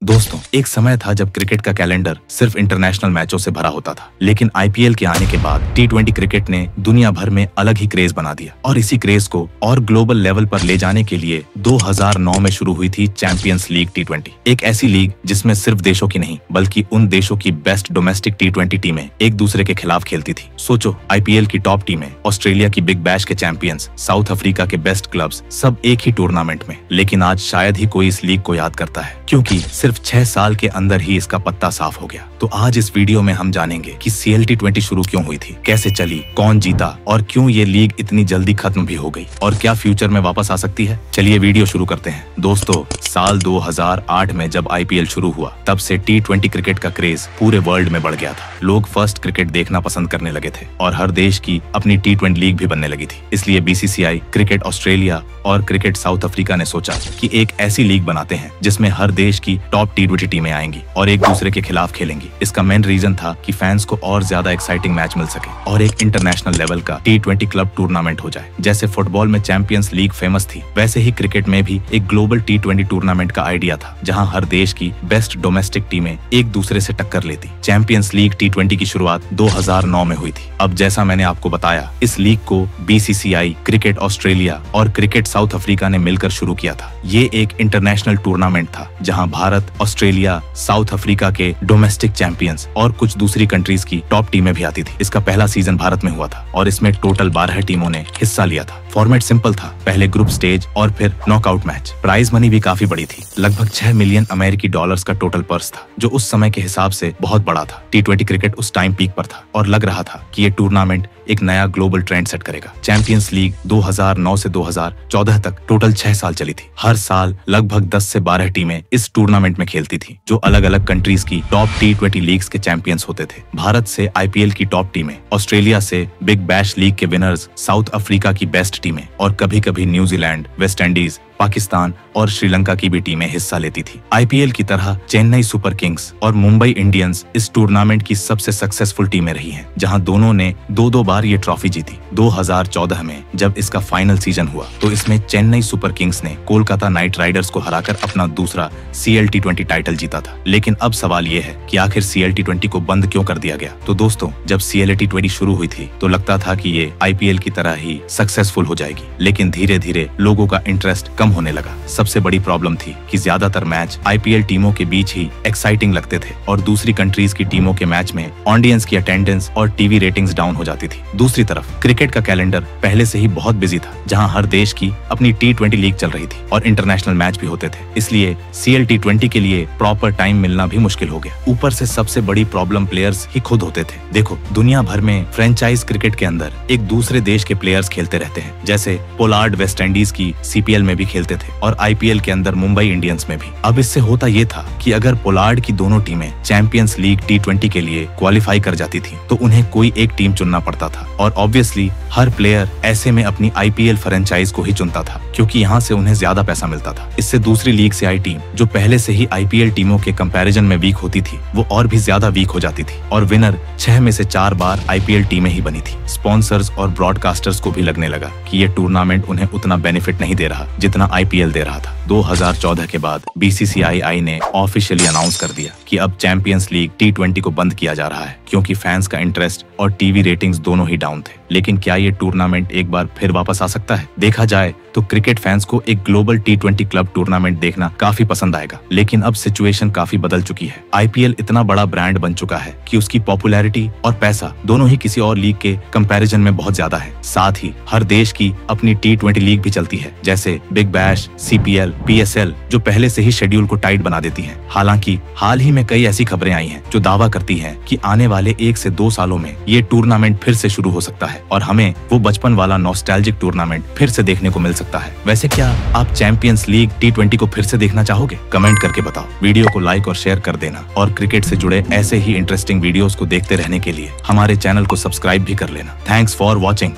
दोस्तों, एक समय था जब क्रिकेट का कैलेंडर सिर्फ इंटरनेशनल मैचों से भरा होता था, लेकिन आईपीएल के आने के बाद टी20 क्रिकेट ने दुनिया भर में अलग ही क्रेज बना दिया और इसी क्रेज को और ग्लोबल लेवल पर ले जाने के लिए 2009 में शुरू हुई थी चैंपियंस लीग टी20। एक ऐसी लीग जिसमें सिर्फ देशों की नहीं बल्कि उन देशों की बेस्ट डोमेस्टिक टी20 टीमें एक दूसरे के खिलाफ खेलती थी। सोचो, आईपीएल की टॉप टीमें, ऑस्ट्रेलिया की बिग बैश के चैंपियंस, साउथ अफ्रीका के बेस्ट क्लब्स, सब एक ही टूर्नामेंट में। लेकिन आज शायद ही कोई इस लीग को याद करता है, क्योंकि सिर्फ 6 साल के अंदर ही इसका पत्ता साफ हो गया। तो आज इस वीडियो में हम जानेंगे कि सीएल टी20 शुरू क्यों हुई थी, कैसे चली, कौन जीता और क्यों ये लीग इतनी जल्दी खत्म भी हो गई, और क्या फ्यूचर में वापस आ सकती है। चलिए वीडियो शुरू करते हैं। दोस्तों, साल 2008 में जब आईपीएल शुरू हुआ, तब से टी20 क्रिकेट का क्रेज पूरे वर्ल्ड में बढ़ गया था। लोग फर्स्ट क्रिकेट देखना पसंद करने लगे थे और हर देश की अपनी टी20 लीग भी बनने लगी थी। इसलिए बीसीसीआई, क्रिकेट ऑस्ट्रेलिया और क्रिकेट साउथ अफ्रीका ने सोचा कि एक ऐसी लीग बनाते हैं जिसमें हर देश की टॉप टी20 टीमें आएंगी और एक दूसरे के खिलाफ खेलेंगी। इसका मेन रीजन था कि फैंस को और ज्यादा एक्साइटिंग मैच मिल सके और एक इंटरनेशनल लेवल का टी20 क्लब टूर्नामेंट हो जाए। जैसे फुटबॉल में चैंपियंस लीग फेमस थी, वैसे ही क्रिकेट में भी एक ग्लोबल टी20 टूर्नामेंट का आइडिया था, जहां हर देश की बेस्ट डोमेस्टिक टीमें एक दूसरे से टक्कर लेती। चैंपियंस लीग टी20 की शुरुआत 2009 में हुई थी। अब जैसा मैंने आपको बताया, इस लीग को बीसीसीआई, क्रिकेट ऑस्ट्रेलिया और क्रिकेट साउथ अफ्रीका ने मिलकर शुरू किया था। ये एक इंटरनेशनल टूर्नामेंट था जहां भारत, ऑस्ट्रेलिया, साउथ अफ्रीका के डोमेस्टिक चैंपियंस और कुछ दूसरी कंट्रीज की टॉप टीमें भी आती थी। इसका पहला सीजन भारत में हुआ था और इसमें टोटल 12 टीमों ने हिस्सा लिया था। फॉर्मेट सिंपल था, पहले ग्रुप स्टेज और फिर नॉकआउट मैच। प्राइज मनी भी काफी बड़ी थी, लगभग 6 मिलियन अमेरिकी डॉलर्स का टोटल पर्स था, जो उस समय के हिसाब से बहुत बड़ा था। टी20 क्रिकेट उस टाइम पीक पर था और लग रहा था कि ये टूर्नामेंट एक नया ग्लोबल ट्रेंड सेट करेगा। चैंपियंस लीग 2009 से 2014 तक टोटल 6 साल चली थी। हर साल लगभग 10 से 12 टीमें इस टूर्नामेंट में खेलती थी, जो अलग अलग कंट्रीज की टॉप टी20 लीग्स के चैंपियंस होते थे। भारत से आईपीएल की टॉप टीमें, ऑस्ट्रेलिया से बिग बैश लीग के विनर्स, साउथ अफ्रीका की बेस्ट टीमें और कभी कभी न्यूजीलैंड, वेस्ट इंडीज, पाकिस्तान और श्रीलंका की भी टीमें हिस्सा लेती थी। आईपीएल की तरह चेन्नई सुपर किंग्स और मुंबई इंडियंस इस टूर्नामेंट की सबसे सक्सेसफुल टीमें रही हैं, जहां दोनों ने 2-2 बार ये ट्रॉफी जीती। 2014 में जब इसका फाइनल सीजन हुआ, तो इसमें चेन्नई सुपर किंग्स ने कोलकाता नाइट राइडर्स को हराकर अपना दूसरा सीएल टी20 टाइटल जीता था। लेकिन अब सवाल ये है कि आखिर सीएल टी20 को बंद क्यों कर दिया गया। तो दोस्तों, जब सीएल टी20 शुरू हुई थी तो लगता था कि ये आईपीएल की तरह ही सक्सेसफुल हो जाएगी, लेकिन धीरे धीरे लोगों का इंटरेस्ट कम होने लगा। सबसे बड़ी प्रॉब्लम थी कि ज्यादातर मैच आईपीएल टीमों के बीच ही एक्साइटिंग लगते थे और दूसरी कंट्रीज की टीमों के मैच में ऑडियंस की अटेंडेंस और टीवी रेटिंग्स डाउन हो जाती थी। दूसरी तरफ क्रिकेट का कैलेंडर पहले से ही बहुत बिजी था, जहां हर देश की अपनी टी20 लीग चल रही थी और इंटरनेशनल मैच भी होते थे। इसलिए सीएल टी20 के लिए प्रॉपर टाइम मिलना भी मुश्किल हो गया। ऊपर से सबसे बड़ी प्रॉब्लम प्लेयर्स ही खुद होते थे। देखो, दुनिया भर में फ्रेंचाइज क्रिकेट के अंदर एक दूसरे देश के प्लेयर्स खेलते रहते हैं, जैसे पोलार्ड वेस्ट इंडीज की सीपीएल में भी खेलते थे और आईपीएल के अंदर मुंबई इंडियंस में भी। अब इससे होता ये था कि अगर पोलार्ड की दोनों टीमें चैंपियंस लीग टी20 के लिए क्वालिफाई कर जाती थी, तो उन्हें कोई एक टीम चुनना पड़ता था और ऑब्वियसली हर प्लेयर ऐसे में अपनी आईपीएल फ्रेंचाइज को ही चुनता था, क्योंकि यहाँ से उन्हें ज्यादा पैसा मिलता था। इससे दूसरी लीग से आई टीम, जो पहले से ही आईपीएल टीमों के कंपैरिजन में वीक होती थी, वो और भी ज्यादा वीक हो जाती थी और विनर 6 में से 4 बार आईपीएल टीमें ही बनी थी। स्पॉन्सर्स और ब्रॉडकास्टर्स को भी लगने लगा कि ये टूर्नामेंट उन्हें उतना बेनिफिट नहीं दे रहा जितना आईपीएल दे रहा था। 2014 के बाद बीसीसीआई ने ऑफिशियली अनाउंस कर दिया कि अब चैंपियंस लीग टी20 को बंद किया जा रहा है, क्योंकि फैंस का इंटरेस्ट और टीवी रेटिंग्स दोनों ही डाउन थे। लेकिन क्या ये टूर्नामेंट एक बार फिर वापस आ सकता है? देखा जाए तो क्रिकेट फैंस को एक ग्लोबल टी20 क्लब टूर्नामेंट देखना काफी पसंद आएगा, लेकिन अब सिचुएशन काफी बदल चुकी है। आईपीएल इतना बड़ा ब्रांड बन चुका है कि उसकी पॉपुलैरिटी और पैसा दोनों ही किसी और लीग के कंपैरिजन में बहुत ज्यादा है। साथ ही हर देश की अपनी टी20 लीग भी चलती है, जैसे बिग बैश, सीपीएल, पीएसएल, जो पहले से ही शेड्यूल को टाइट बना देती हैं। हालांकि हाल ही में कई ऐसी खबरें आई हैं जो दावा करती हैं कि आने वाले 1 से 2 सालों में ये टूर्नामेंट फिर से शुरू हो सकता है और हमें वो बचपन वाला नॉस्टैल्जिक टूर्नामेंट फिर से देखने को मिल सकता है। वैसे क्या आप चैंपियंस लीग टी20 को फिर से देखना चाहोगे? कमेंट करके बताओ। वीडियो को लाइक और शेयर कर देना और क्रिकेट से जुड़े ऐसे ही इंटरेस्टिंग वीडियोस को देखते रहने के लिए हमारे चैनल को सब्सक्राइब भी कर लेना। Thanks for watching.